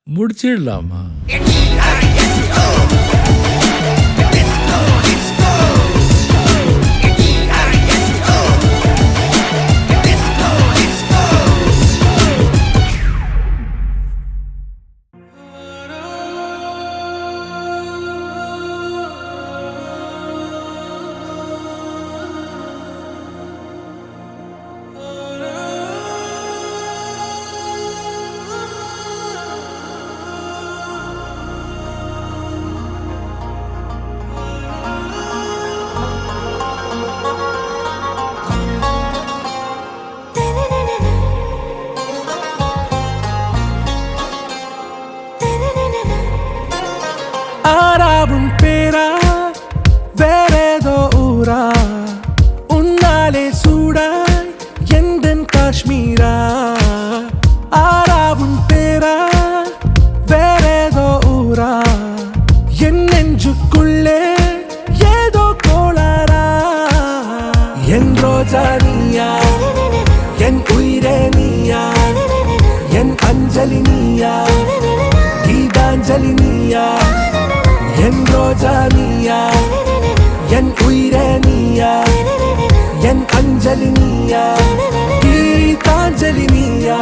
முடிச்சிடலாமா? ஆராவும் பேரா வேறேதோ ஊரா உன்னாலே சூடாய் எந்தன் காஷ்மீரா ஆராவும் பேரா வேறேதோ ஊரா என் நெஞ்சுக்குள்ளே ஏதோ கோளாரா என் ரோஜா நீயா என் உயிரே நீயா என் அஞ்சலி நீயா கீதாஞ்சலி நீயா என் ரோஜா நீயா, என் உயிரே நீயா, என் அஞ்சலி நீயா, கீதாஞ்சலி நீயா.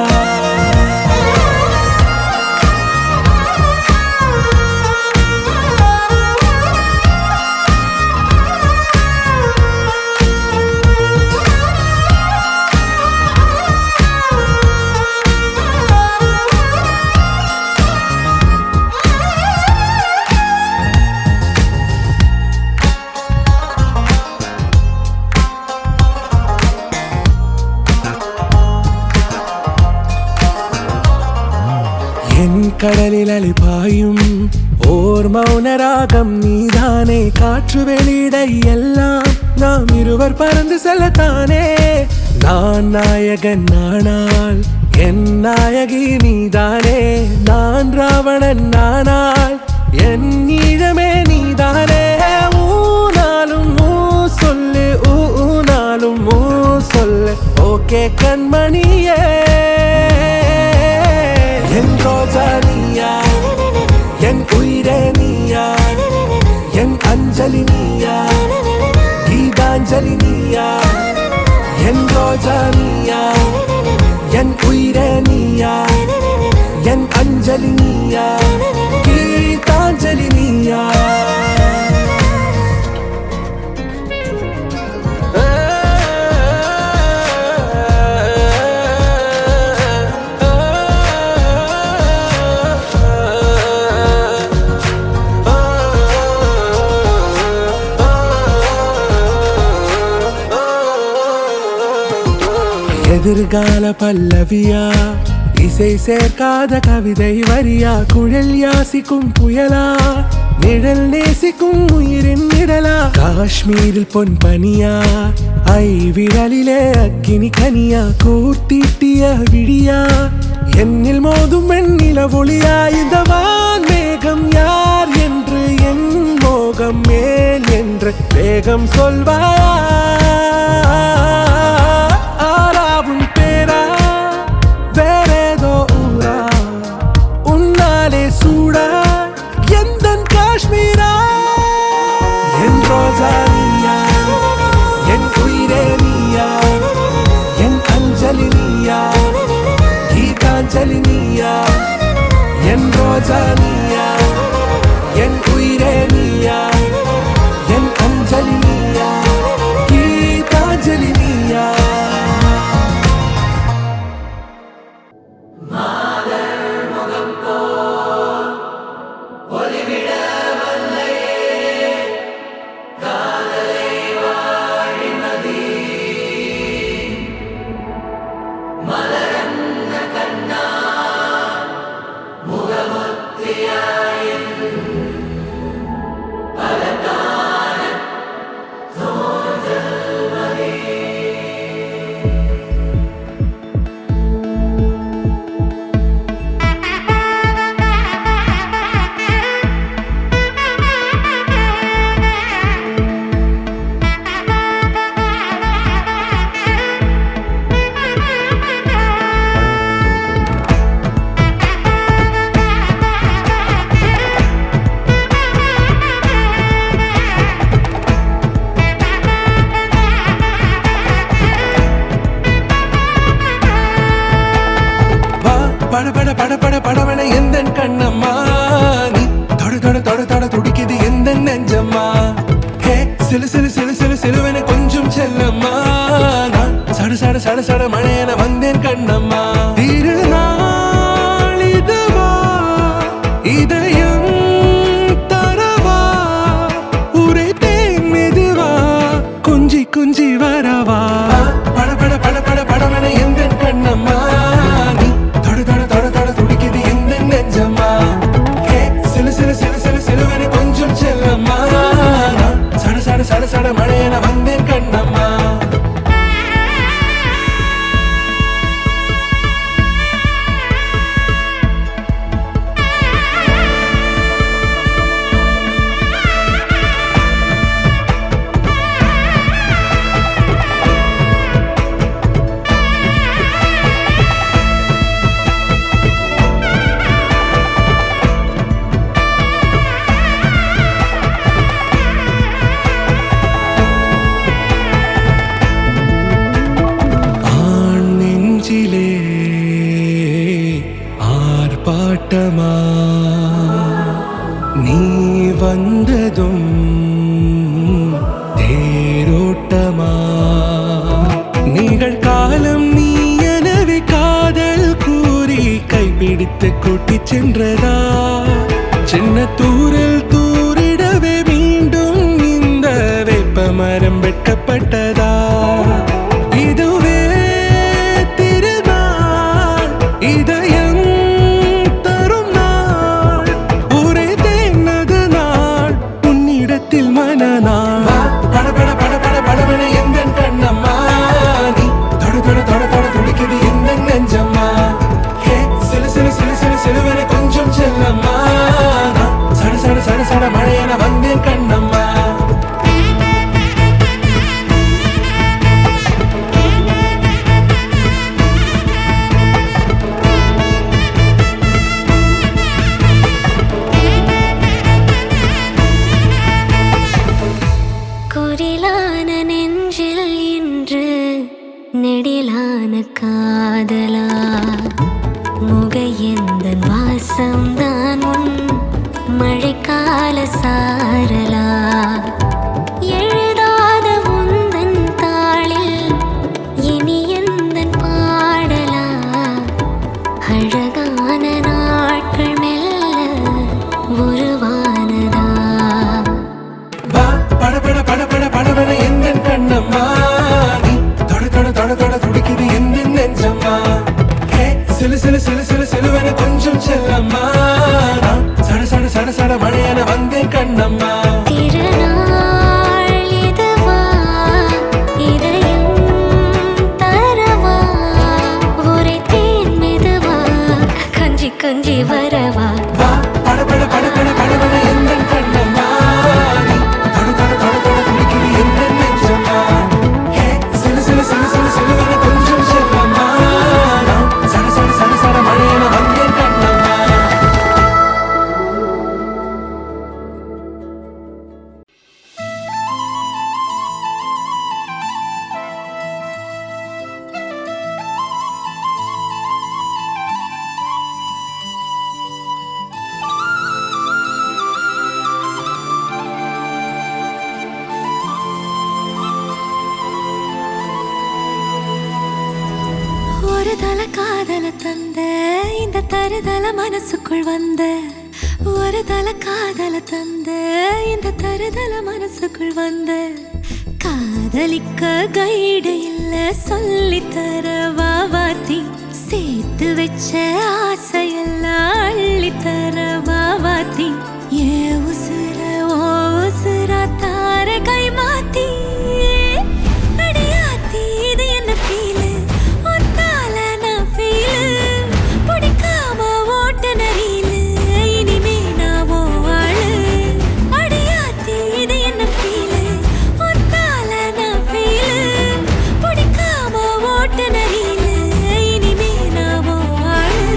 என் கடலில் அலிபாயும் ஓர் மௌன ராகம் நீதானே. காற்று வெளியிட எல்லாம் நாம் இருவர் பறந்து செல்லத்தானே. நான் நாயகன் நானால் என் நாயகி நீதானே. நான் ராவணன் நானால் என் ஈழமே நீதானே. ஊனாலும் ஊ சொல்லு, ஊனாலும் ஊ சொல்லு, ஓகே கண்மணியே. என் ரோஜா நீயா, என் உயிரே நீயா, என் அஞ்சலி நீயா, கீதாஞ்சலி நீயா. என் ரோஜா நீயா, என் உயிரே நீயா, என் அஞ்சலி நீயா, கீதாஞ்சலி நீயா. எதிர்கால பல்லவியா, இசை சேர்க்காத கவிதை வரியா, குழல் யாசிக்கும் புயலா, நிழல் நேசிக்கும் உயிரின் நிழலா. காஷ்மீரில் பொன் பனியா, ஐ விரலிலே அக்கினி கனியா, கூர்த்தீட்டிய விழியா, என்னில் மோதும் வெண்ணில ஒளியா. இந்த வான் மேகம் யார் என்று, என் மோகம் மேல் என்று வேகம் சொல்வாயா. ஆறாவும் பேரா, வேறேதோ ஊரா, உன்னாலே சூடா எந்தன் காஷ்மீரா. என் ரோஜா நீயா, என் உயிரே நீயா, என் அஞ்சலி நீயா, கீதாஞ்சலி நீயா. என் ரோஜா நீயா, என் உயிரே நீயா, என் அஞ்சலி நீயா, கீதாஞ்சலி நீயா. பட பட பட பட படவன எந்தன் கண்ணம்மா, நீ தொட தொட தொட தொட துடிக்குது எந்தன் நெஞ்சம்மா. ஹே சிலு சிலு சிலு சிலு சிலுவன கொஞ்சம் செல்லம்மா, நான் சட சட சட சட மழையன வந்தேன் கண்ணம்மா. திருநாள் இதுவா, இதயம் தரவா, உரைத்தேன் மெதுவா, குஞ்சி குஞ்சி வரவா. பட பட பட பட படவன எந்தன் கண்ணம்மா, சட சட மழையன வந்தேன் கண்ணம்மா. வந்ததும் தேரோட்டமா நிகழ்காலம் நீ எனவே காதல் கூறி கைப்பிடித்து கூட்டிச் சென்றதா சின்ன தூரல் தூரிடவே மீண்டும் இந்த வேப்பமரம் வெட்கப்பட்டதா இதுவே திருநாள் இதயம் தரும் நாள் ஒரே தேனது நாள் உன்னிடத்தில் மனநாள் படபட படபட படவன எந்த கண்ணம்மா நீ தொட தொட தொட தொட துடிக்குது எந்த நெஞ்சம்மா ஹே சிலு சிலு சிலு சிலு சிலுவன கொஞ்சம் செல்லம்மா சட சட சட சட மழையென வந்தேன் கண்ணம்மா குரிலான நெஞ்சில் இன்று நெடிலான காதலா முகையெந்தன் வாசம்தான் உன் மழைக்கால சாரலா எழுதாத உந்தன் தாளில் இனி எந்தன் பாடலா அழகான நாட்கள் மெல்ல உருவானதா படபட படபட படபட எந்த கண்ணம்மா நீ தொட தொட தொட தொட துடிக்குது எந்த நெஞ்சம்மா ஹே சிலு சிலு சிலு சிலு சிலுவன கொஞ்சம் செல்லம்மா சட சட சட சட மழையென வந்தேன் கண்ணம்மா திருநாள் இதுவா இதயம் தரவா ஒரே தேன் மெதுவா கஞ்சி கஞ்சி வரவா படபட படபட படபட எந்த கண்ணம்மா நீ தொட தொட தொட தொட துடிக்குது எந்த நெஞ்சம்மா ஹே சிலு சிலு சிலு சிலு சிலுவன கொஞ்சம் செல்லம்மா சட சட சட சட மழையென வந்தேன் கண்ணம்மா ஒரு தல காதல தந்த இந்த தருதல மனசுக்குள் வந்த ஒரு தல காதல தந்த இந்த தருதல மனசுக்குள் வந்த காதலிக்க கைடு இல்ல சொல்லித்தர வாவாத்தி சேர்த்து வச்ச ஆசையெல்லாம் அள்ளித்தர வாவாத்தி ஏ உசுர ஓ உசுரா தார கை மாத்தி அடியாத்தி இது என்ன ஃபீலு ஒத்தால நான் ஃபீலு பிடிக்காம ஓட்ட நரீலு இனிமே நான் ஓ ஆளு அடியாத்தி இது என்ன ஃபீலு ஒத்தால நான் ஃபீலு பிடிக்காம ஓட்ட நரீலு இனிமே நான் ஓ ஆளு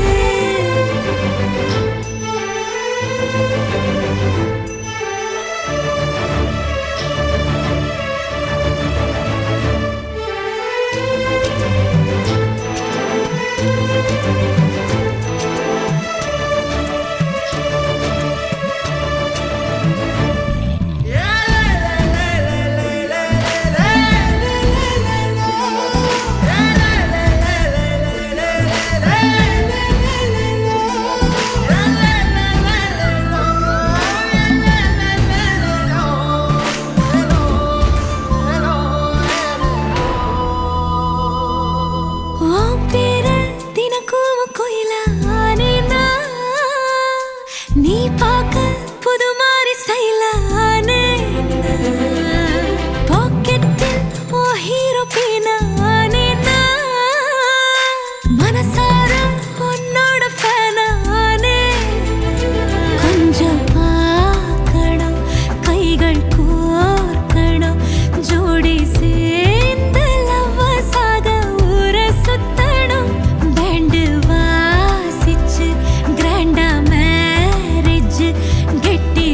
நீ பார்க்க புது மாதிரி ஸ்டைலானே பாக்கெட்டில் ஓ ஹீரோ பீனானே மனசார உன்னோட ஃபேனானே கொஞ்சம் பார்க்கணும் கைகள் கோர்க்கணும் ஜோடி சேர்ந்து லவ்வசாக ஊர சுத்தணும் பேண்டு வாசிச்சு கிராண்டா மேரேஜ் கெட்டி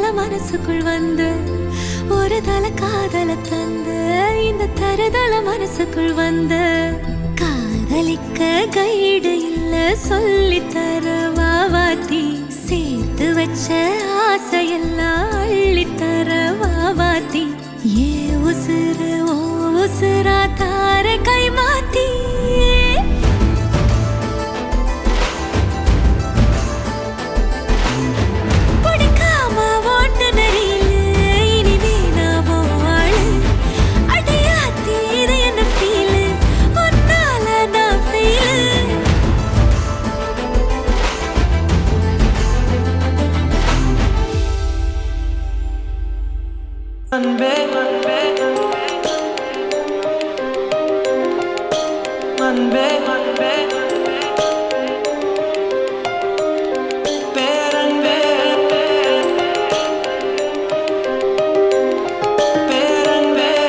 தருதல மனசுக்குள் வந்து ஒரு தல காதல தந்து இந்த தருதல மனசுக்குள் வந்து காதலிக்க கைடு இல்ல சொல்லி தர வாவாத்தி சேர்த்து வச்ச ஆசையெல்லாம் அள்ளி தர வாவாத்தி ஏ உசுறு ஓ உசுரா தார கை மாத்தி அன்பே அன்பே அன்பே அன்பே பேரன்பே பேரன்பே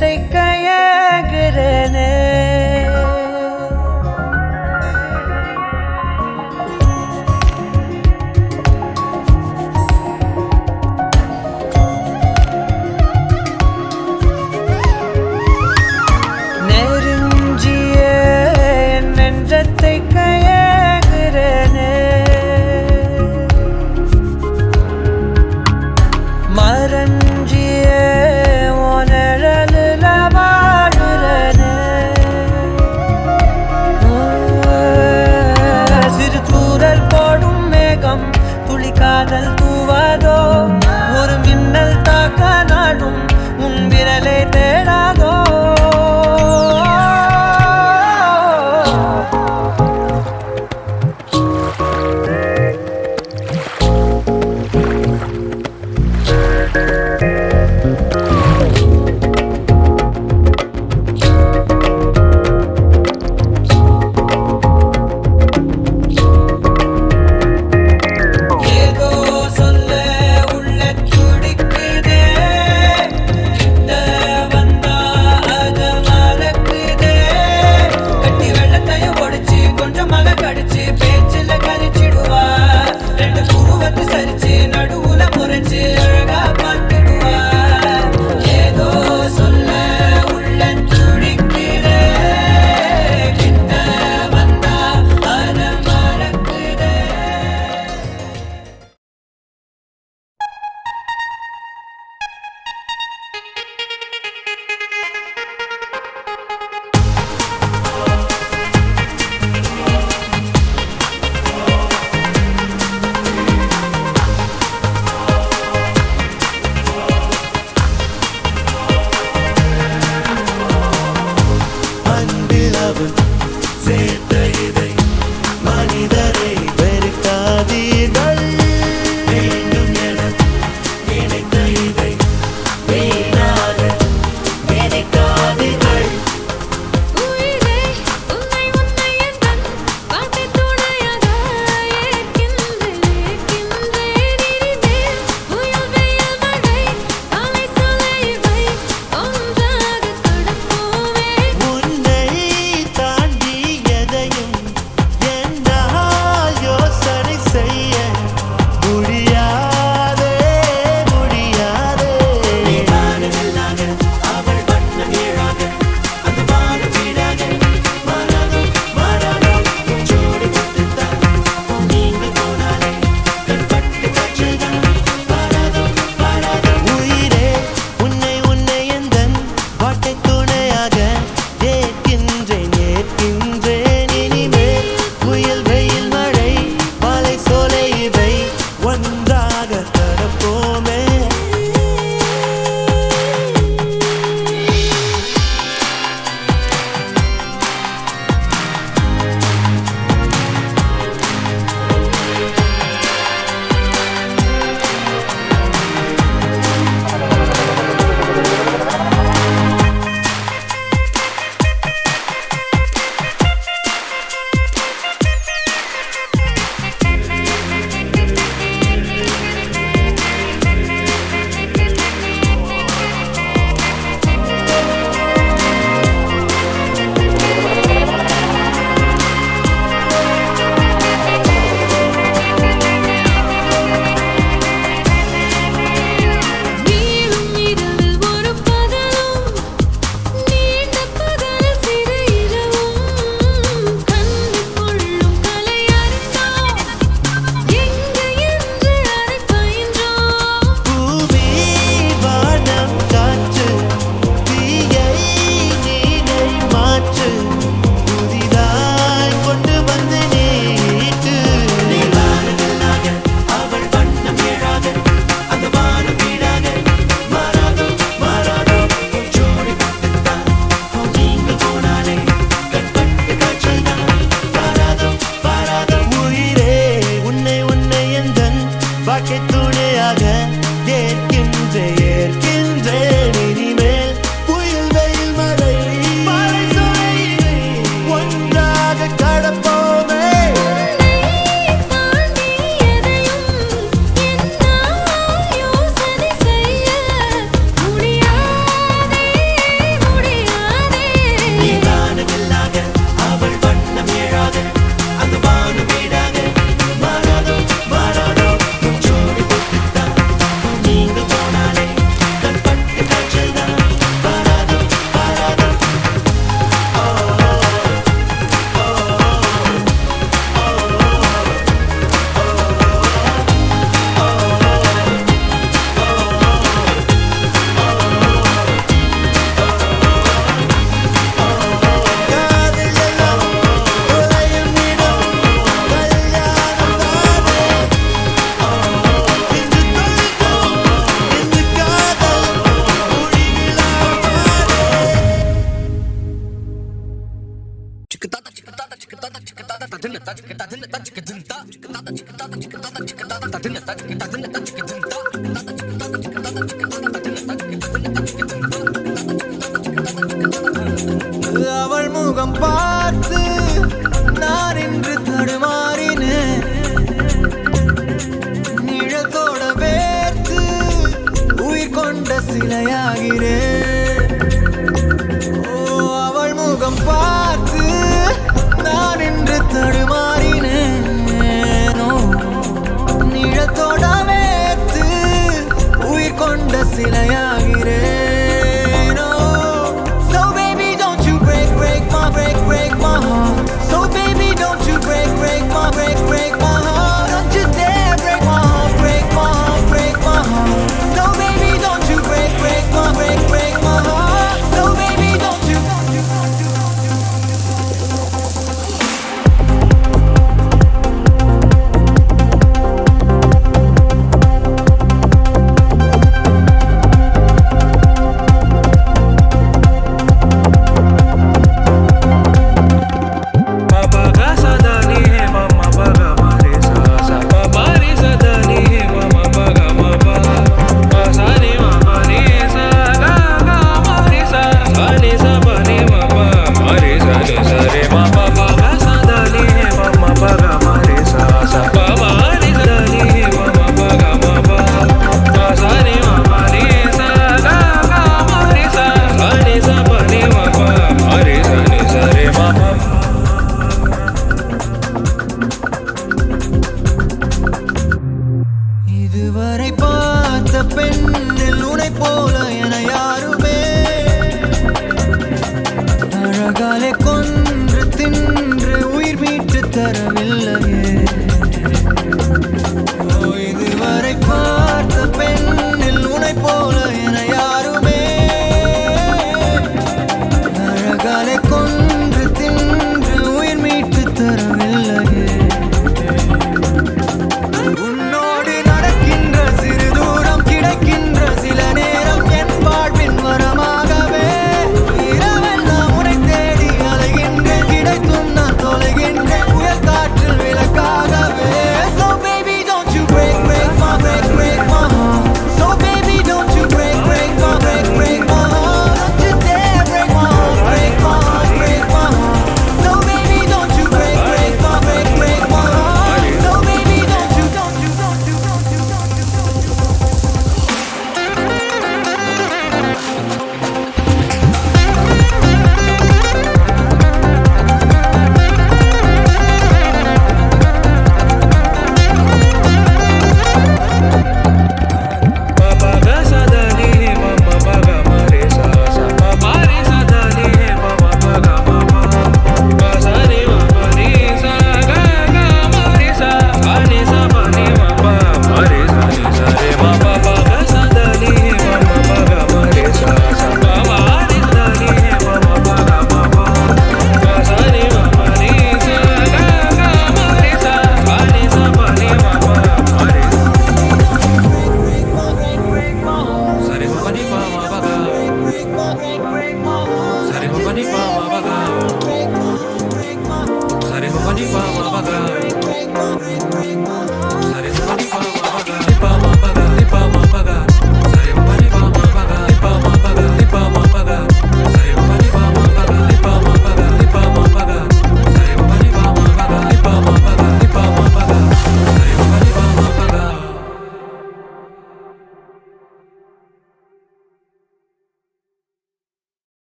கையாகிறனே காதல் தூவாதோ ஒரு மின்னல் தாக்க நாடும் உன் விரலை தேடாதோ அவள் முகம் பார்த்து நான் இன்று தடுமாறினேன் நிழத்தோட வேர்த்து உயிர் கொண்ட சிலையாகிறேன் அவள் முகம் பார்த்து நான் இன்று தடுமாறினேன் நிழத்தோட வேர்த்து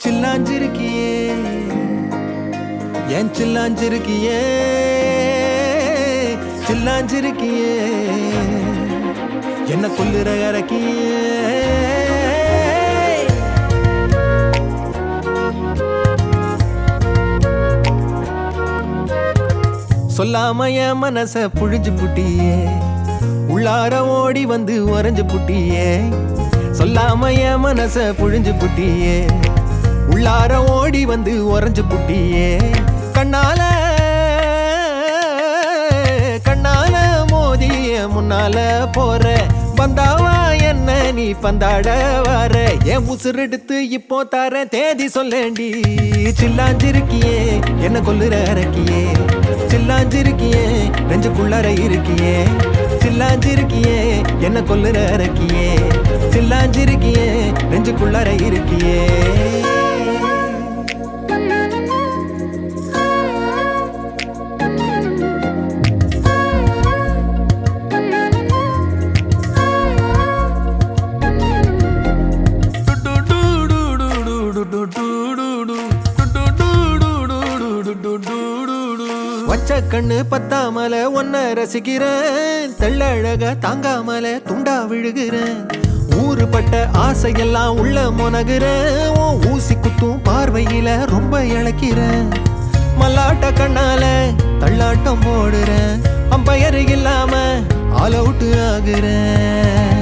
சில்லாஞ்சிருக்கியே ஏன் சில்லாஞ்சிருக்கியே சில்லாஞ்சிருக்கியே என்ன கொல்லுற இறக்கியே சொல்லாம என் மனச புழிஞ்சு புட்டியே உள்ளார ஓடி வந்து உறைஞ்சு புட்டியே சொல்லாம என் மனச புழிஞ்சு புட்டியே உள்ளார ஓடி வந்து உறைஞ்சு புட்டியே கண்ணால கண்ணால மோதிய முன்னால போற வந்தாவா என்ன நீ பந்தாட வர என் உசுரெடுத்து இப்போ தர தேதி சொல்லேண்டி சில்லாஞ்சிருக்கியே என்ன கொல்லுற இறக்கியே சில்லாஞ்சிருக்கியே நெஞ்சுக்குள்ளார இருக்கியே சில்லாஞ்சிருக்கியே என்ன கொல்லுற இறக்கியே சில்லாஞ்சிருக்கியே நெஞ்சுக்குள்ளார இருக்கியே வச்ச கண்ணு பத்தாமல ஒன்ன ரசிக்கிறேன் தெள்ளழக தாங்காமல துண்டா விழுகிறேன் ஊறுபட்ட ஆசையெல்லாம் உள்ள முனகுறேன் ஊசி குத்தும் பார்வையில ரொம்ப இழக்கிறேன் மல்லாட்ட கண்ணால தள்ளாட்டம் போடுறேன் அம்பயரு இல்லாம ஆல் அவுட் ஆகுறேன்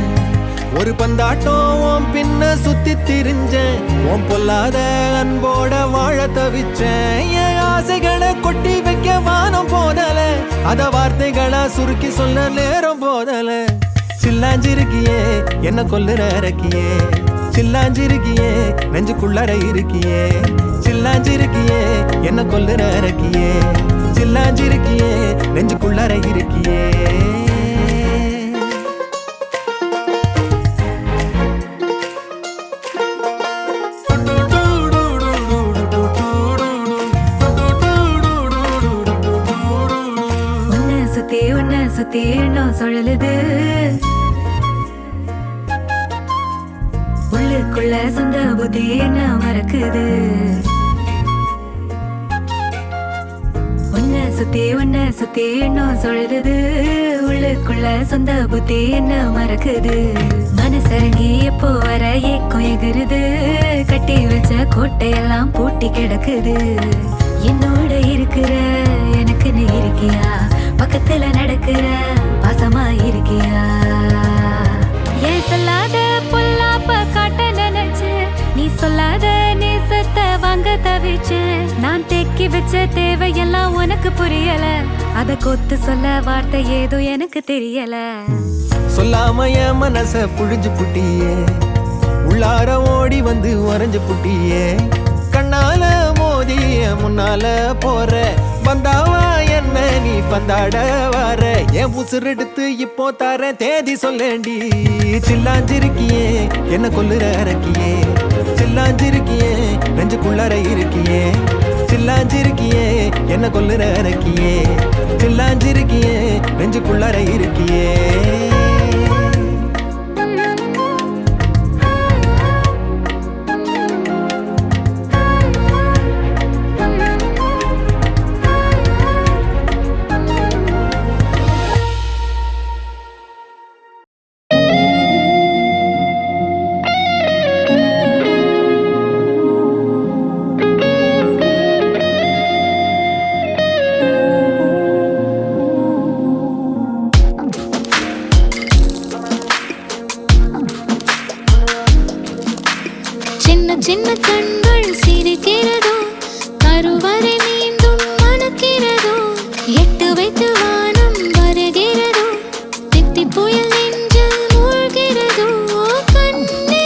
ஒரு பந்தாட்டம் பின்ன சுத்தி திரிஞ்சேன் உன் பொல்லாத அன்போட வாழ தவிச்சேன் என் ஆசைகளை கொட்டி வைக்க வானம் போதல அத வார்த்தைகளா சுருக்கி சொல்ல நேரம் போதல சில்லாஞ்சிருக்கியே என்ன கொல்லுற இறக்கியே சில்லாஞ்சிருக்கியே நெஞ்சுக்குள்ளார இருக்கியே சில்லாஞ்சிருக்கியே என்ன கொல்லுற இறக்கியே சில்லாஞ்சிருக்கியே நெஞ்சுக்குள்ளார இருக்கியே சுத்தி எண்ணம் சுழலுது உள்ளுக்குள்ள சொந்த புத்தி என்ன மறக்குது உன்ன சுத்தி எண்ணம் சுழலுது உள்ளுக்குள்ள சொந்த புத்தி என்ன மறக்குது மனசரங்கி எப்போ வர ஏக்கம் எகுருது கட்டி வச்ச கோட்டையெல்லாம் பூட்டி கிடக்குது என்னோட இருக்கிற எனக்குன்னு இருக்கியா பக்கத்துல நடக்கிற பாசமா இருக்கியா ஏன் சொல்லாத பொல்லாப்ப காட்ட நினைச்சு நீ சொல்லாத நேசத்தை வாங்க தவிச்சு நான் தேக்கி வச்ச தேவையெல்லாம் உனக்கு புரியல அத கொத்து சொல்ல வார்த்தை ஏதோ எனக்கு தெரியல சொல்லாம என் மனச புழிஞ்சு புட்டியே உள்ளார ஓடி வந்து உறைஞ்சு புட்டியே கண்ணால மோதிய முன்னால போற வந்தாவா என்ன நீ பந்தாட வர என் உசுரெடுத்து இப்போ தர தேதி சொல்லேண்டி சில்லாஞ்சிருக்கியே என்ன கொல்லுற இறக்கியே சில்லாஞ்சிருக்கியே நெஞ்சுக்குள்ளார இருக்கியே சில்லாஞ்சிருக்கியே என்ன கொல்லுற இறக்கியே சில்லாஞ்சிருக்கியே நெஞ்சுக்குள்ளார இருக்கியே சின்ன கண்கள் சிரிக்கிறதோ கருவறை மீண்டும் மணக்கிறதோ எட்டு வைத்து வானம் வருகிறதோ தித்தி புயல் நெஞ்சில் மூழ்கிறதோ கண்ணே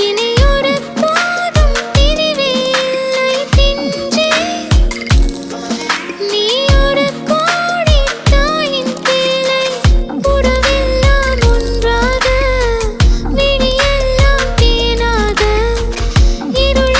இனியொரு போதும் பிரிவே இல்லை தின்றே நீ ஒரு கோடி தாயின் பிள்ளை உறவெல்லாம் ஒன்றாக விடியெல்லாம் தேனாக இருள்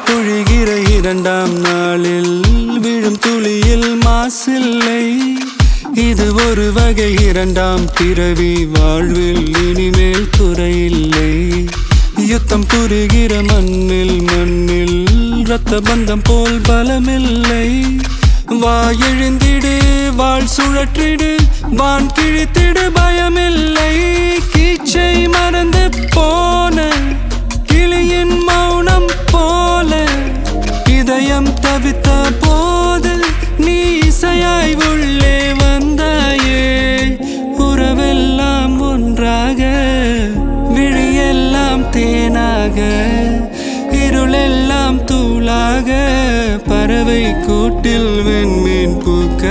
பொழிகிற இரண்டாம் நாளில் விழும் துளியில் மாசில்லை. இது ஒரு வகை இரண்டாம் பிறவி, வாழ்வில் இனிமேல் குறையில்லை. யுத்தம் புரிகிற மண்ணில் இரத்த பந்தம் போல் பலமில்லை. வா எழுந்திடு, வாழ் சுழற்றிடு, வான் கிழித்திடு, பயமில்லை. கீச்சை மறந்து போன கிளியின் மௌனம் போல இதயம் தவித்த போது நீ இசையாய் உள்ளே வந்தாயே. உறவெல்லாம் ஒன்றாக, விழியெல்லாம் தேனாக, இருளெல்லாம் தூளாக, பறவை கூட்டில் வெண்மீன் பூக்க.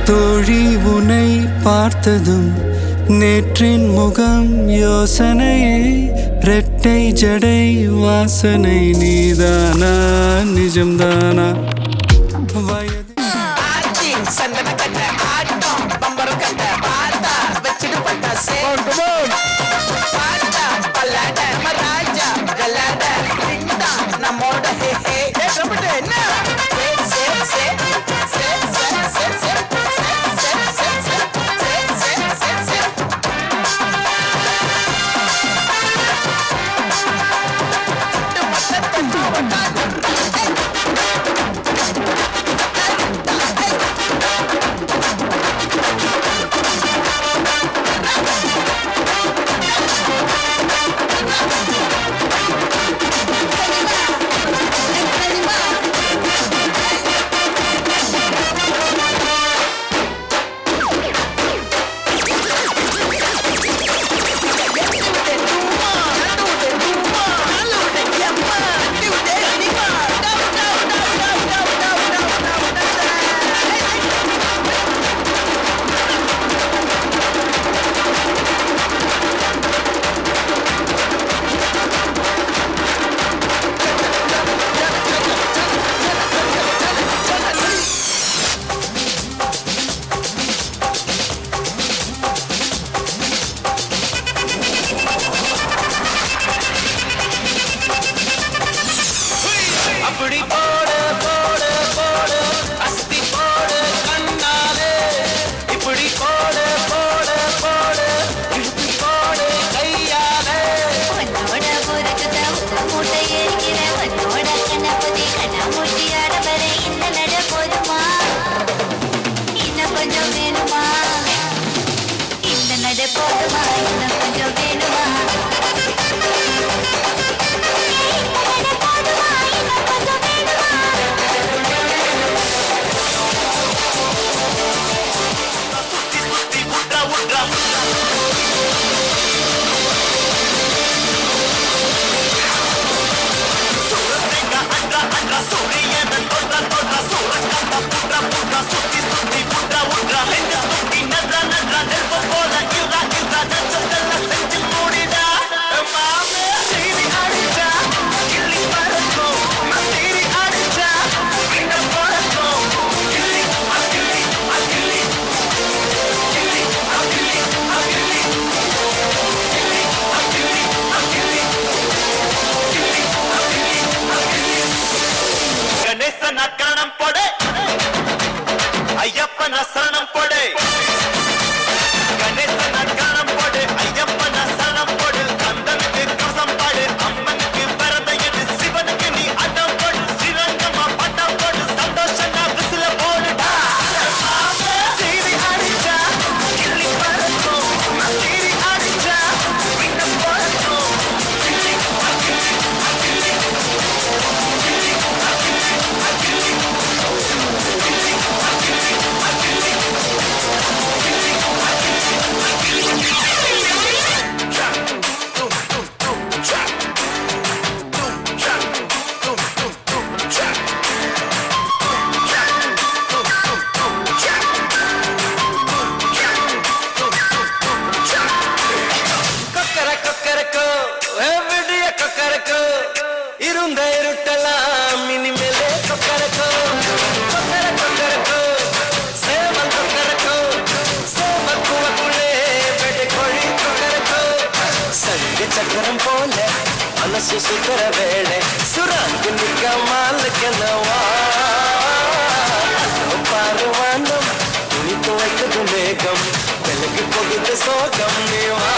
தோழி உன்னை பார்த்ததும் நேற்றின் முகம் யோசனையே. ரெட்டை ஜடை வாசனை நீதானா, நிஜம்தானா? வயது சந்தன கட்ட ஆட்டம் பம்பரம் கட்ட பாத்தா வச்சிடு பட்டா சே பாத்தா பல்லாட மராஜா கல்லாட பிண்டா நம்மோட ஹே ஹே ரப்பட்ட என்ன சே சே சே சே சே சே கணேசன் அக்கரணம் போடு, ஐயப்பன் அசரணம் போடு. சுசுக்கிற வேளை சுரங்கு நிக்க மாலுக்கென்னவா பாருவானம் துணி துவைக்குது மேகம் வெளுக்கு போகுது சோகம் நீவா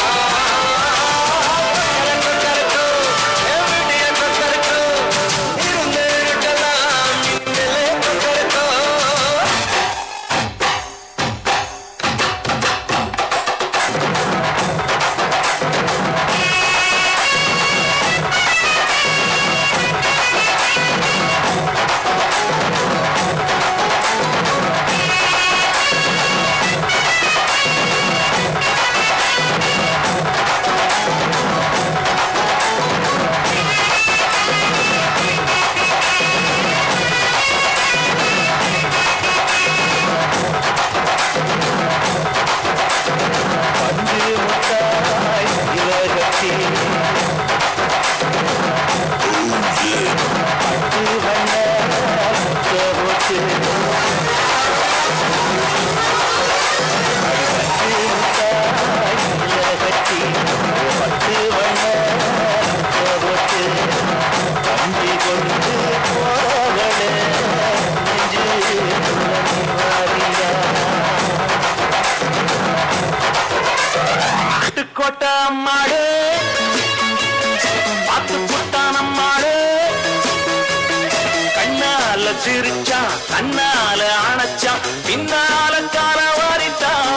சிரிச்சா கண்ணால அணைச்சா பின்னால கால வாரிட்டான்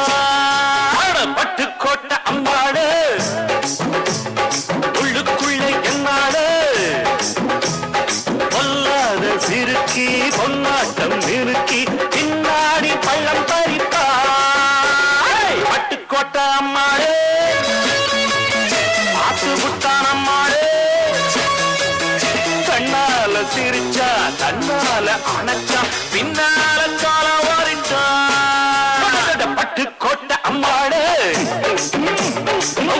பட்டு கோட்டை அம்மாடு உள்ளுக்குள்ளே என்னாடு பொல்லாத சிறுக்கி பொன்னாட்டம் நிறுக்கி பின்னாடி பள்ளம் பறிப்பா பட்டு கோட்டை அம்மாடு பார்த்து புட்டான் அம்மாடு கண்ணால சிரிச்சா கண்ணால அணைச்சா பின்னால கால வாரிட்டான் பட்டு கோட்டை அம்மாடு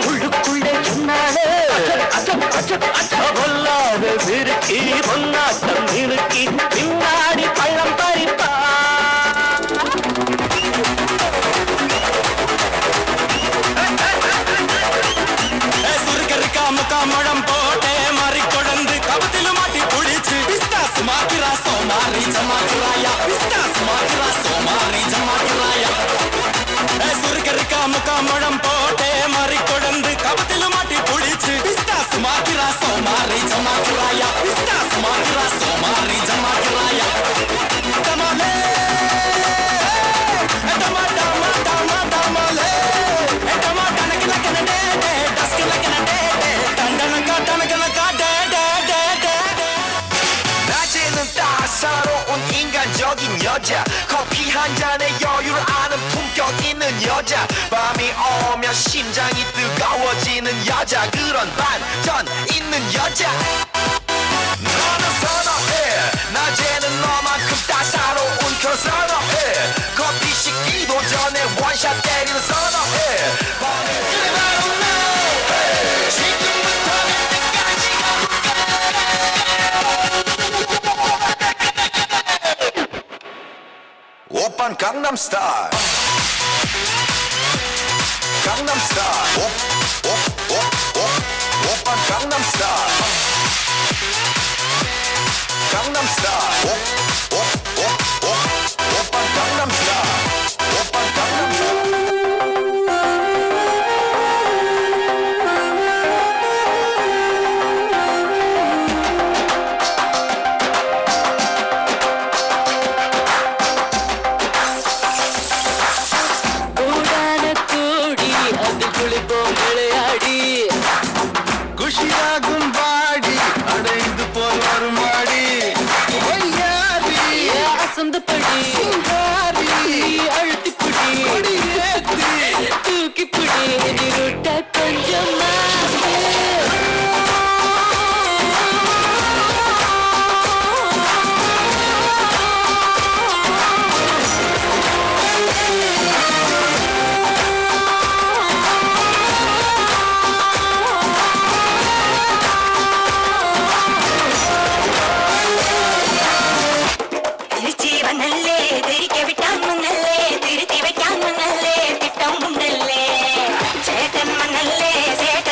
உள்ளுக்குள்ளே சொன்னாடு பொல்லாத சிறுக்கி பொன்னாட்டம் நிறுக்கி பின்னாடி பள்ளம் பறிப்பா சுருக்கருக்கா முக்கா முழம் போட்டே மாறி கொடந்து கபத்தில மாட்டி புடிச்சு பிஸ்தாஸ் மாத்திரா சோமாரி ஜமாத்திராயா பிஸ்தாஸ் மாத்திரா சோமாரி ஜமாத்திராயா சுருக்கருக்கா முக்கா முழம் போட்டே மாறி கொடந்து கபத்தில மாட்டி புடிச்சு பிஸ்தாஸ் மாத்திரா சோமாரி ஜமாத்திராயா பிஸ்தாஸ் மாத்திரா சோமாரி ஜமாத்திராயா தமாலே தமா தமா தமா தமாலே தமா கனக்கு லக்கன டே டே டஸ்க் லக்கன டே டே தண்டனக்க தனக்கனக்க டே டே டே டே 낮에는 따사로운 인간적인 여자 커피 한 잔에 여유를 아는 품격 있는 여자 밤이 오면 심장이 뜨거워지는 여자 그런 반전 있는 여자 너는 선호해 낮에는 너만큼 따사로운 그런 선호해 커피 식기도 전에 원샷 때리는 선호해 밤에 그래 바로 너 지금부터 갈 때까지 오빤 강남스타일 강남스타일 오빤 강남스타일 강남스타일 오빤 강남스타일 오빤 강남스타일 குஷியாகும் பாடி அடைந்து போல் வரும் மாடி அசந்தப்படி அழுத்திப்புடி தூக்கிப்புடி நிருட்ட கொஞ்சமா ചേട്ടൻ മണ്ണല്ലേ ചേട്ട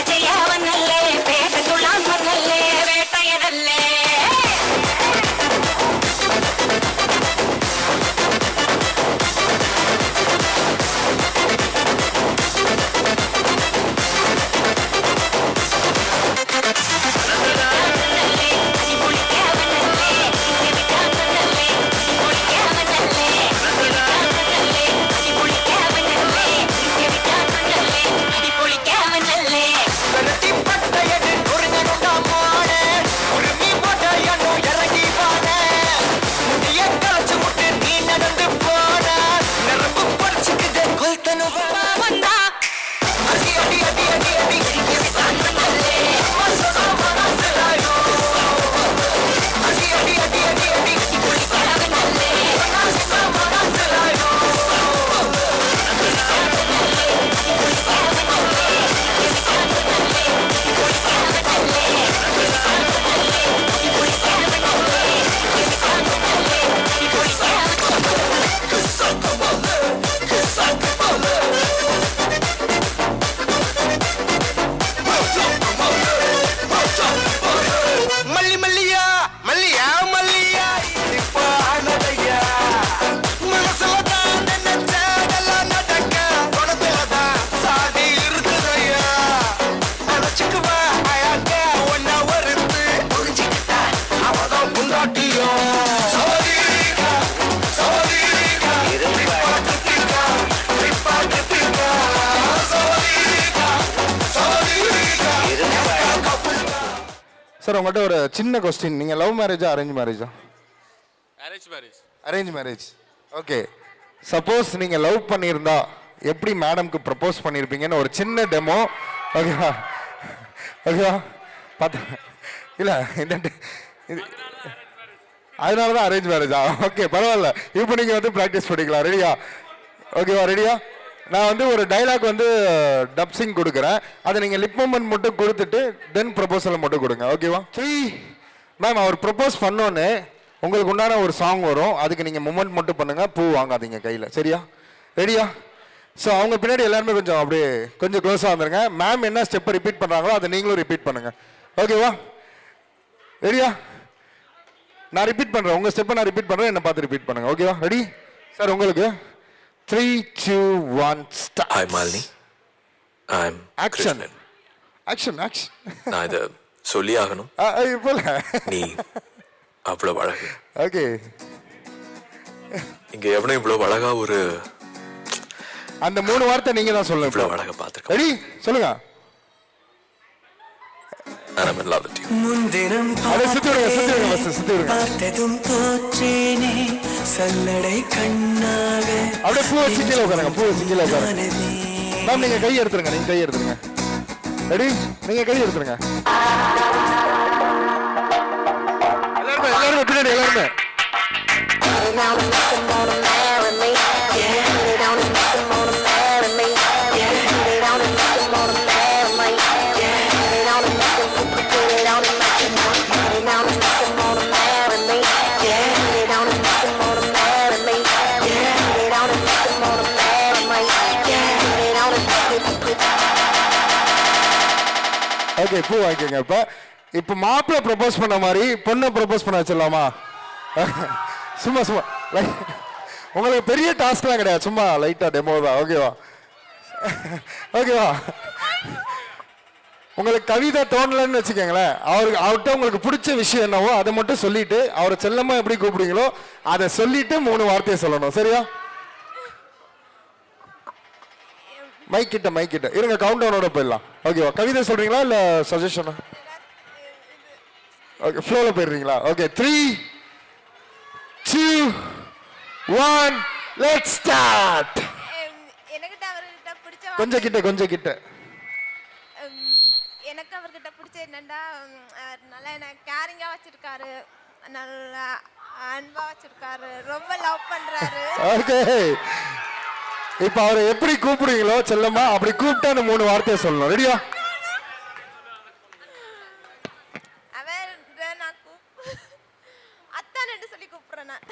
சார் உங்கள்கிட்ட ஒரு சின்ன கொஸ்டின், நீங்கள் லவ் மேரேஜா அரேஞ்ச் மேரேஜா? Arrange marriage. ஓகே, சப்போஸ் நீங்கள் லவ் பண்ணியிருந்தா எப்படி மேடம்க்கு ப்ரப்போஸ் பண்ணியிருப்பீங்கன்னு ஒரு சின்ன டெமோ. ஓகேவா? ஓகேவா? பார்த்தா இல்லை அதனால தான் அரேஞ்ச் மேரேஜா? ஓகே, பரவாயில்ல. இப்போ நீங்கள் வந்து ப்ராக்டிஸ் பண்ணிக்கலாம். ரெடியா? ஓகேவா? ரெடியா? நான் வந்து ஒரு டைலாக் வந்து டப்சிங் கொடுக்குறேன், அதை நீங்கள் லிப் மூமெண்ட் மட்டும் கொடுத்துட்டு தென் ப்ரப்போசலை மட்டும் கொடுங்க. ஓகேவா? 3 மேம், அவர் ப்ரப்போஸ் பண்ணோன்னு உங்களுக்கு உண்டான ஒரு சாங் வரும், அதுக்கு நீங்கள் மூமெண்ட் மட்டும் பண்ணுங்கள், பூ வாங்காதீங்க கையில். சரியா? ரெடியா? ஸோ அவங்க பின்னாடி எல்லாருமே கொஞ்சம் அப்படியே கொஞ்சம் க்ளோஸாக வந்துருங்க. மேம் என்ன ஸ்டெப்பை ரிப்பீட் பண்ணுறாங்களோ அதை நீங்களும் ரிப்பீட் பண்ணுங்கள். ஓகேவா? ரெடியா? நான் ரிப்பீட் பண்ணுறேன், உங்கள் ஸ்டெப்பை நான் ரிப்பீட் பண்ணுறேன், என்னை பார்த்து ரிப்பீட் பண்ணுங்கள். ஓகேவா? Ready sir? உங்களுக்கு 3, 2, 1 start. Hi Malini, I'm action Krishnan. Action action. நான் இதை சொல்லி ஆகணும். போல நீ அவ்வளவு அழகு. ஓகே, இங்க எவனும் இவ்வளவு அழகா ஒரு அந்த 3 வார்த்தை நீங்க தான் சொல்லணும். இவ்வளவு அழகா பார்த்திருக்க. ரெடி? சொல்லுங்க. I'm in love with you. முன்தினம் அப்படியே சுத்தி விடுங்க பஸ், சுத்தி விடுங்க. பார்த்ததும் தோற்றேனே சல்லடை கண்ணாக. அப்படியே பூ வச்சு கீழே உட்காருங்க, பூ வச்சு கீழே உட்காருங்க. மேம் நீங்க கை எடுத்துருங்க, நீங்க கை எடுத்துருங்க. ரெடி? நீங்க கை எடுத்துருங்க. எல்லாருமே பின்னாடி எல்லாருமே. ஓகே, பூ வாங்கிக்கோங்க. இப்போ மாப்பிள்ளை ப்ரப்போஸ் பண்ண மாதிரி பொண்ணை ப்ரப்போஸ் பண்ண வச்சிடலாமா? சும்மா உங்களுக்கு பெரிய டாஸ்க்லாம் கிடையாது, சும்மா லைட்டா டெமோ தான். ஓகேவா? ஓகேவா? உங்களுக்கு கவிதை தோணலன்னு வச்சுக்கோங்களேன், அவர்கிட்ட உங்களுக்கு பிடிச்ச விஷயம் என்னவோ அதை மட்டும் சொல்லிட்டு அவரை செல்லமா எப்படி கூப்பிடுங்களோ அதை சொல்லிட்டு 3 வார்த்தையை சொல்லணும். சரியா? மைக் கிட்ட இருங்க, கவுண்ட் டவுனோட போயிடலாம். ஓகேவா? கவிதை சொல்றீங்களா இல்ல சஜஷனா? ஓகே, ஃப்ளோல போயிடுறீங்களா? Okay, 3, 2, 1 let's start. எனக்கு அவர்கிட்ட பிடிச்ச கொஞ்சம் கிட்ட எனக்கு அவர்கிட்ட பிடிச்ச என்னன்னா, நல்லா எனக்கு கேரிங்கா வச்சிருக்காரு, நல்லா அன்பா வச்சிருக்காரு, ரொம்ப லவ் பண்றாரு. ஓகே, இப்போ அவரை எப்படி கூப்பிடுறீங்களோ செல்லமா அப்படி கூப்பிட்டா அந்த 3 வார்த்தையை சொல்லணும். ரெடியா? அவர் நான் அத்தான் சொல்லி கூப்பிடுறேன். நான்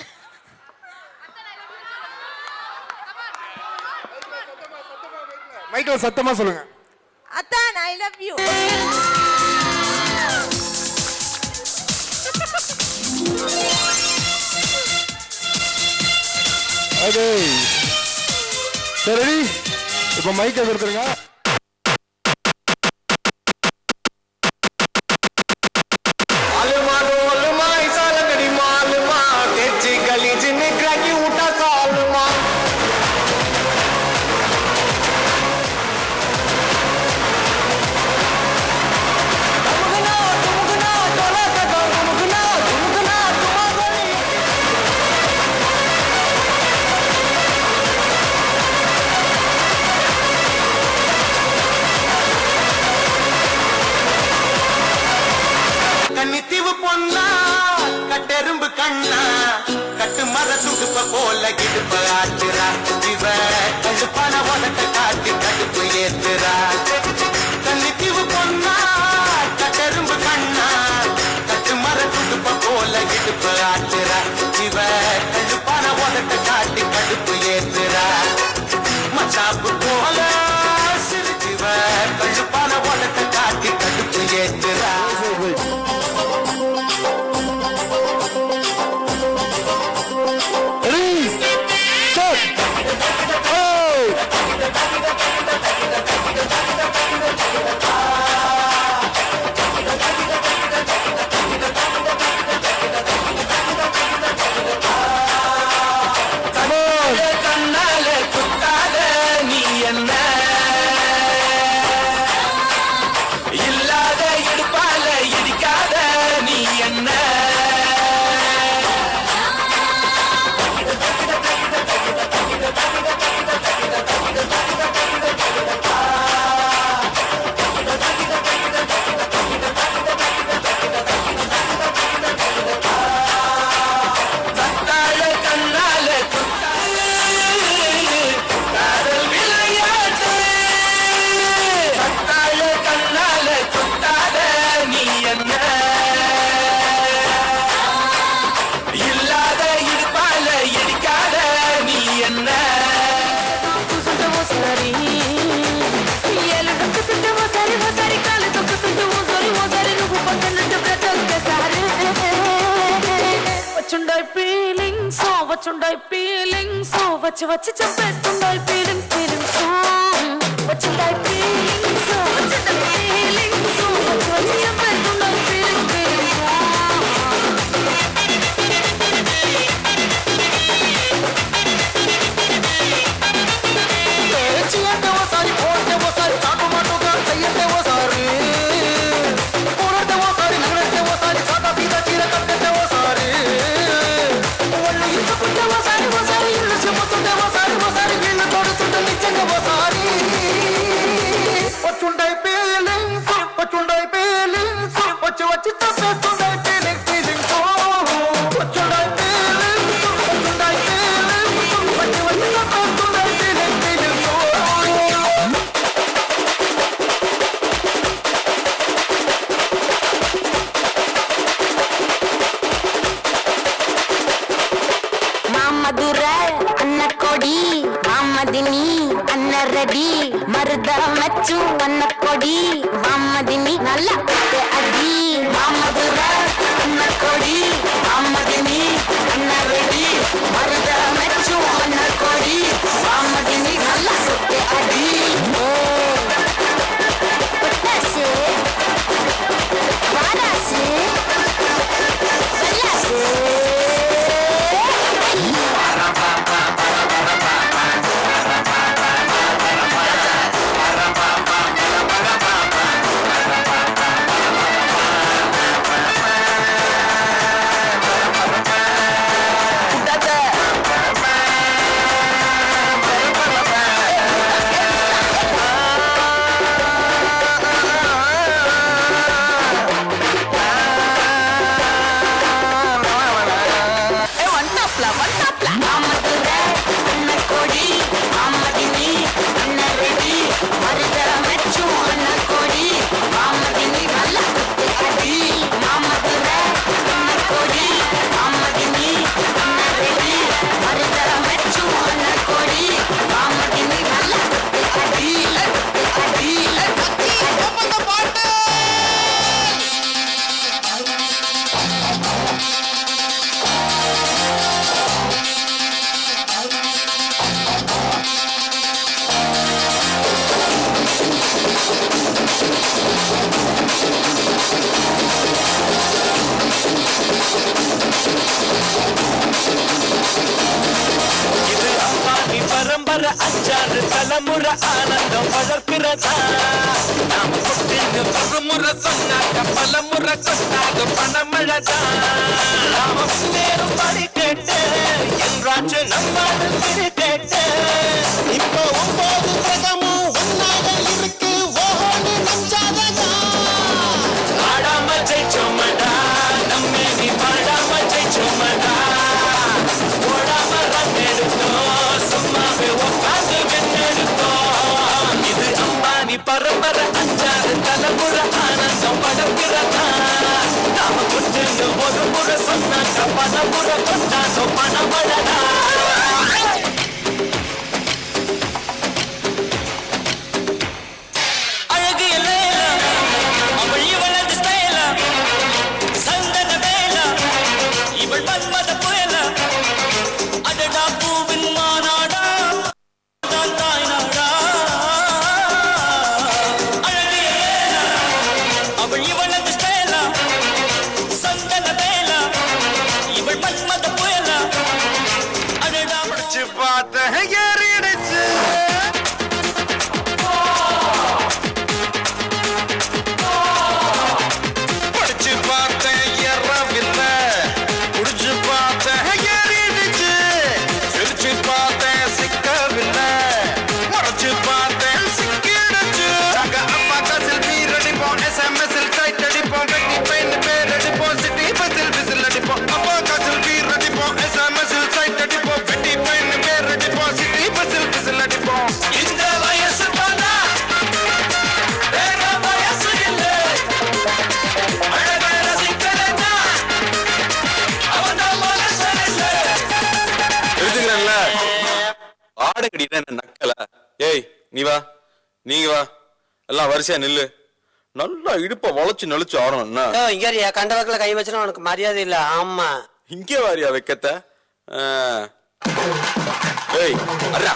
மைக்ல சத்தமா சொல்லுங்க. அத்தான் ஐ லவ் யூ. ஓகே சரி, இப்போ மைக்கை கொடுத்துருங்க. கன்னித்தீவு பொன்னா கட்டெரும்பு கண்ணா கட்டு மர துடுப்ப போல கிடுப்ப ஆட்டுறா இவ கண்டு பண உலட்ட காட்டி கடுப்பு ஏத்துறா. கன்னித்தீவு பொன்னா கட்டெரும்பு கண்ணா கட்டு மர துடுப்ப போல கிடுப்ப ஆட்டுறா இவ கண்டு பண உலட்ட காட்டி கடுப்பு ஏத்துறா. மச்சாப்பு போல சிரிச்சிவ கண்டு பண உலட்ட காட்டி கடுப்பு ஏத்துறா. వచ్చి చంపేస్తుండాయి ఫీలింగ్స్ ఫీలింగ్స్ వచ్చిందాయి ఫీలింగ్స్ వచ్చిందాయి ఫీలింగ్స్ వచ్చి చంపేస్తుండాయి ఫీలింగ్స్ ఫీలింగ్స్ చీయంటే ఓసారి పోతే ఓసారి చాటు మాటుగా చెయ్యంటే ఓసారి కూరంటే ఓసారి నగరంటే ఓసారి సాదా సీదా చీర కట్టంటే ఓసారి ఒళ్ళు ఇసుకుంటే ఓసారి ఓసారి ఇల్లు చెప్పుతుంటే ఓసారి ఓసారి వీళ్ళు తోడుతుంటే నిజంగా ఓసారి వచ్చుండై ఫీలింగ్స్ వచ్చుండై ఫీలింగ్స్ వచ్చి వచ్చి తప్పేస్తుండై ఫీలింగ్స్ ఫీలింగ్స్ వచ్చుండై ఫీలింగ్స్ వచ్చుండై ఫీలింగ్స్ వచ్చి వచ్చి తప్పేస్తుండై ఫీలింగ్స్ ఫీలింగ్స్ మామధుర అన్న కొడి మామదిని అన్న రెడీ మరుద మచ్చు అన్న కొడి మామదిని నల్ల అది మామధుర అన్న కొడి మామదిని అన్న రెడీ మరుద మచ్చు అన్న కొడి మామదిని నల్ల అది పుట్టసే వారాసే వల్లాసే பரம்பரை அஞ்சாறு தலைமுறை ஆனந்தம் வளர்க்கிறதா நாம கொட்டின்னு ஒரு முறை சொன்னாங்க பல முறை கொண்டாங்க பணமழதா நாம முன்னேறும் படி கேட்டு என்றாச்சு நம்மாடு திரு கேட்டு இப்போ 9 கிரகமும் ஒன்னாக இருக்கு ஓஹோன்னு நஞ்சாதா ஆடாம ஜெயிச்சோமடா நம்மே நீ பாடாம ஜெயிச்சோமடா ஓடாம ரன் எடுத்தோம் சும்மாவே உட்காந்து வெண்ணெடுத்தோம் இது அம்பானி பரம்பரை அஞ்சாறு தலைமுறை ஆனந்தம் படக்கிறதா நாம கொண்டு ஒரு முறை சொன்னாங்க பல முறை கொண்டாடும் பணமழடா அழகிய லேலா அவள் இவளது ஸ்டைலா சந்தன வேலா இவள் மன்மத புயலா அடடா பூவின் மாநாடா தான் தாய் நாடா அழகிய லேலா அவள் இவளது ஸ்டைலா சந்தன வேலா இவள் மன்மத புயலா அடடா படிச்சு பார்த்தேன் ஏறிடுச்சு படிச்சு பார்த்தேன் ஏறவில்லை குடிச்சு பார்த்தேன் ஏறிடுச்சு சிரிச்சு பார்த்தேன் சிக்கவில்லை மறைச்சு பார்த்தேன் சிக்கிடுச்சு நாங்க அப்பா செல்ஃபி அடிப்போம் SMS டைட் அடிப்போம் வெட்டி பெயின் பேர் அடிப்போம் சிட்டி பஸ்ஸில் விசில் அடிப்போம் அப்பா செல்ஃபி அடிப்போம் SMS டைட் அடிப்போம் வெட்டி பெயின் பேர் அடிப்போம் சிட்டி பஸ்ஸில் விசில் அடிப்போம் இந்த வயசு பண்ணா வேற வயசு இல்லை அழகை ரசிக்கிறேன்னா அவன் மனசன் இல்லை எழுதுகிறேன்ல ஆடு கடினா என்ன நக்கல ஏய் நீ வா நீங்க வா எல்லாம் வரிசையா நில்லு நல்லா இடுப்ப வளைச்சு நெளிச்சு ஆடணும் என்ன இங்க கண்ட வக்கல கை வச்சுனா உனக்கு மரியாதை இல்ல ஆமா இங்கே வாரியா வைக்கத்த ஏய் அர்ரா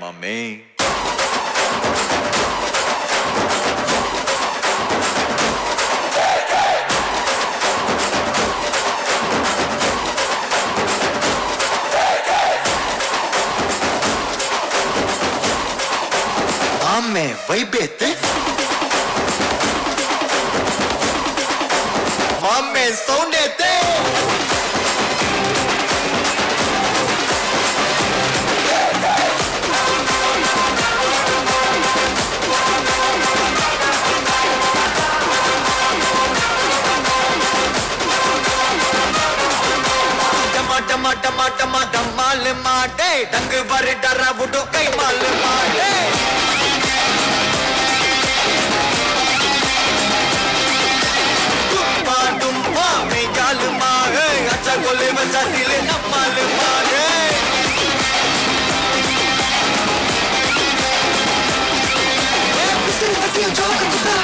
மாமே மாமே வைபேத்து மாமே சவுண்டேத்து टमाटम माल माटे डंग वर डरा वुडो कई माल माटे टुम्पा टुम्पा में जाल मारे अच्छा गोले बचा दिले न माल मारे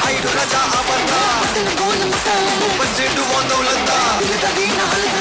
आई राजा आवता बच्चे डुबोंदो लंदा दिना हलदा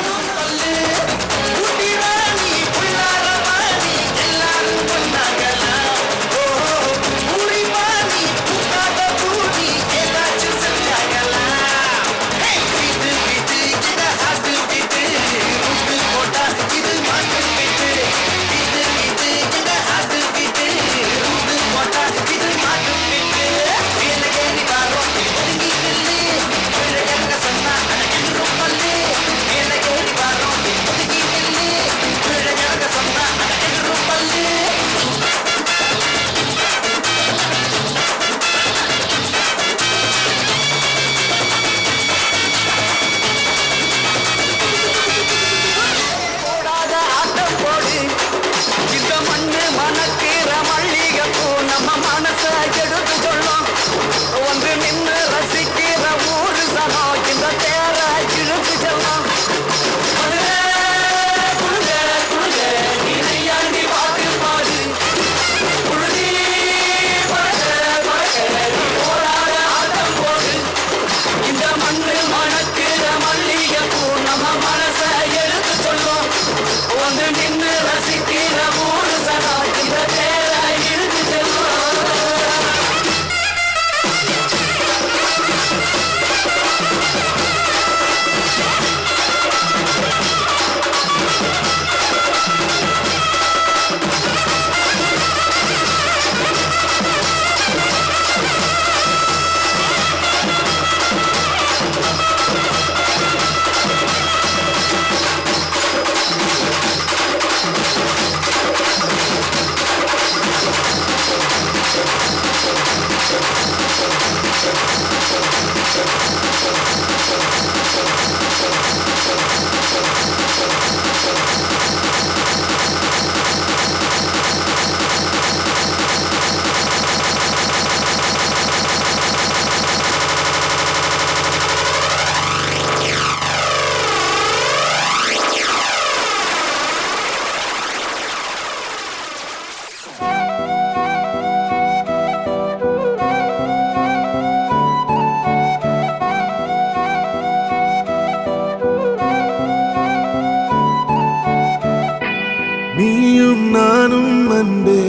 நீயும் நானும் அன்பே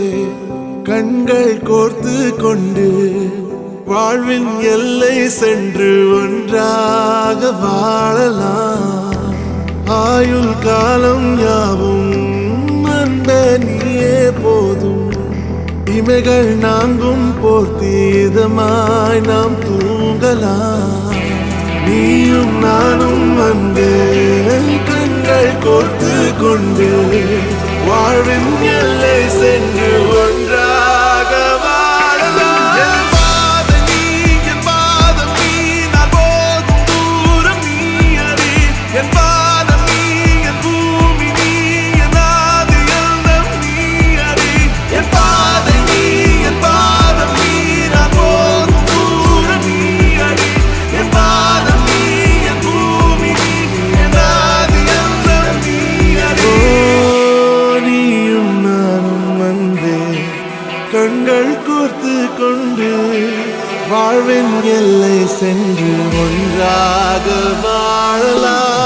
கண்கள் கோர்த்து கொண்டு வாழ்வின் எல்லை சென்று ஒன்றாக வாழலாம் ஆயுள் காலம் யாவும் அன்பே நீயே போதும் இமைகள் நான்கும் போர்த்தி இதமாய் நாம் தூங்கலாம் நீயும் நானும் அன்பே கண்கள் கோர்த்து கொண்டு வாழ்வின் எல்லை சென்று ஒன்றாக வாழலாம் என் பாதம் நீ நான் போகும் தூரம் நீ அறி என் பாதம் நீ என் பூமி நீ என் ஆதி எல்லாம் நீ அறி என் பாதம் நீ நான் போகும் தூரம் நீ அறி என் பாதம் நீ என் பூமி நீ என் ஆதி எல்லாம் நீ அறி கண்கள் கோர்த்து கொண்டு வாழ்வின் எல்லை சென்று ஒன்றாக வாழலாம்